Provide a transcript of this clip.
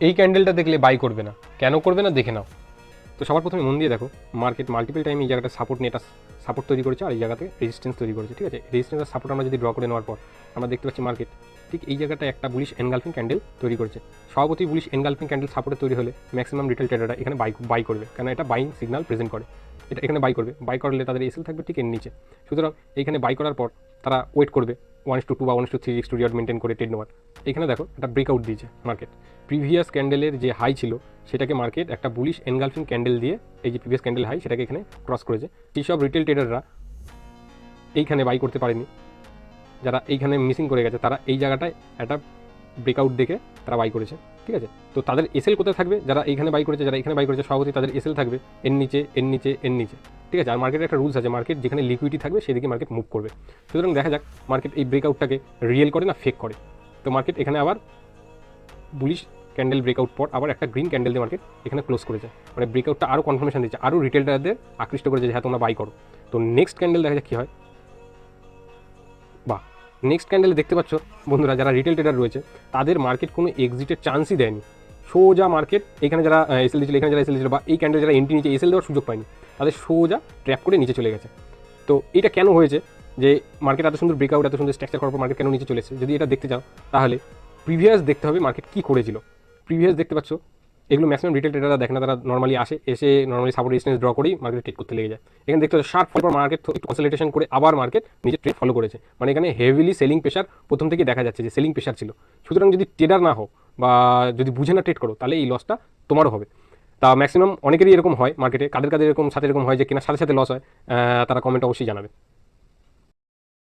এই ক্যান্ডেলটা দেখলে বাই করবে না, কেন করবে না দেখে নাও। তো সবার প্রথমে মন দিয়ে দেখো, মার্কেট মাল্টিপল টাইম এই জায়গাটা সাপোর্ট নিয়ে এটা সাপোর্ট তৈরি করেছে, আর এই জায়গাতে রেজিস্ট্যান্স তৈরি করেছে। ঠিক আছে, রেজিস্ট্যান্স আর সাপোর্ট আমরা যদি ড্র করে নেওয়ার পর আমরা দেখতে পাচ্ছি মার্কেট ঠিক এই জায়গাটা একটা বুলিশ এনগালফিং ক্যান্ডেল তৈরি করেছে। স্বভাবতই বুলিশ এনগালফিং ক্যান্ডেল সাপোর্টে তৈরি হলে ম্যাক্সিমাম রিটেল ট্রেডাররা এখানে বাই করবে, কারণ এটা বাইং সিগন্যাল প্রেজেন্ট করে। এটা এখানে বাই করবে, বাই করলে তাদের এসএল থাকবে ঠিক এর নিচে। সুতরাং এইখানে বাই করার পর তারা ওয়েট করবে 1:2 বা 1:3 এক্সট্রুরিয়ার মেনটেন করে ট্রেড নেওয়ার। এখানে দেখো একটা ব্রেকআউট দিয়েছে মার্কেট, প্রিভিয়াস ক্যান্ডেলের যে হাই ছিল সেটাকে মার্কেট একটা বুলিশ এনগালফিং ক্যান্ডেল দিয়ে এই যে প্রিভিয়াস ক্যান্ডেল হাই সেটাকে এখানে ক্রস করেছে। সেই সব রিটেল ট্রেডাররা এইখানে বাই করতে পারেনি, যারা এইখানে মিসিং করে গেছে তারা এই জায়গাটায় একটা ব্রেকআউট দেখে তারা বাই করেছে। ঠিক আছে, তো তাদের এসএল কোথায় থাকবে? যারা এইখানে বাই করেছে, যারা এখানে বাই করেছে, স্বভাবতই তাদের এসএল থাকবে এর নিচে, এর নিচে, এর নিচে। ঠিক আছে, আর মার্কেটের একটা রুলস আছে, মার্কেট যেখানে লিকুইডিটি থাকবে সেদিকে মার্কেট মুভ করবে। সুতরাং দেখা যাক মার্কেট এই ব্রেকআউটটাকে রিয়েল করে না ফেক করে। তো মার্কেট এখানে আবার বুলিশ ক্যান্ডেল ব্রেকআউট পর আবার একটা গ্রিন ক্যান্ডেল দিয়ে মার্কেট এখানে ক্লোজ করেছে, মানে ব্রেকআউটটা আরও কনফার্মেশন দিচ্ছে, আরও রিটেলটারদের আকৃষ্ট করেছে যে হ্যাঁ তোমরা বাই করো। তো নেক্সট ক্যান্ডেল দেখা যাক কী হয়। বা নেক্সট ক্যান্ডেলে দেখতে পাচ্ছ বন্ধুরা, যারা রিটেল ট্রেডার রয়েছে তাদের মার্কেট কোনো এক্সিটের চান্সই দেয়নি। সোজা মার্কেট এখানে যারা এসএল দিয়েছিল, এখানে যারা এসএল দিয়েছিল, বা এই ক্যান্ডেল যারা এন্ট্রি নিচে এসএল দেওয়ার সুযোগ পায়নি, তাদের সোজা ট্র্যাপ করে নিচে চলে গেছে। তো এটা কেন হয়েছে যে মার্কেট এত সুন্দর ব্রেকআউট, এত সুন্দর স্ট্রাকচার করার পর মার্কেট কেন নিচে চলে এসেছে? যদি এটা দেখতে চাও তাহলে প্রিভিয়াস দেখতে হবে মার্কেট কী করেছিল। প্রিভিয়াস দেখতে পাচ্ছ, এগুলো ম্যাক্সিমাম রিটেল ট্রেডাররা দেখে না, তারা নর্মালি এসে নর্মালি সাপোর্ট রেজিস্ট্যান্স ড্র করেই মার্কেট ট্রেড করতে লেগে যায়। এখানে দেখতে পাচ্ছ শার্প ফল পর মার্কেট একটু কনসলিডেশন করে আবার মার্কেট নিজের ট্রেড ফলো করেছে, মানে এখানে হেভিলি সেলিং প্রেশার প্রথম থেকে দেখা যাচ্ছে যে সেলিং প্রেশার ছিল। সুতরাং যদি ট্রেডার না হও বা যদি বুঝে না ট্রেড করো তাহলে এই লসটা তোমারও হবে। তা ম্যাক্সিমাম অনেকেরই এরকম হয় মার্কেটে, কাদের কাদের এরকম সাথে এরকম হয় যে কেনার সাথে সাথে লস হয়, তারা কমেন্ট অবশ্যই জানাবে।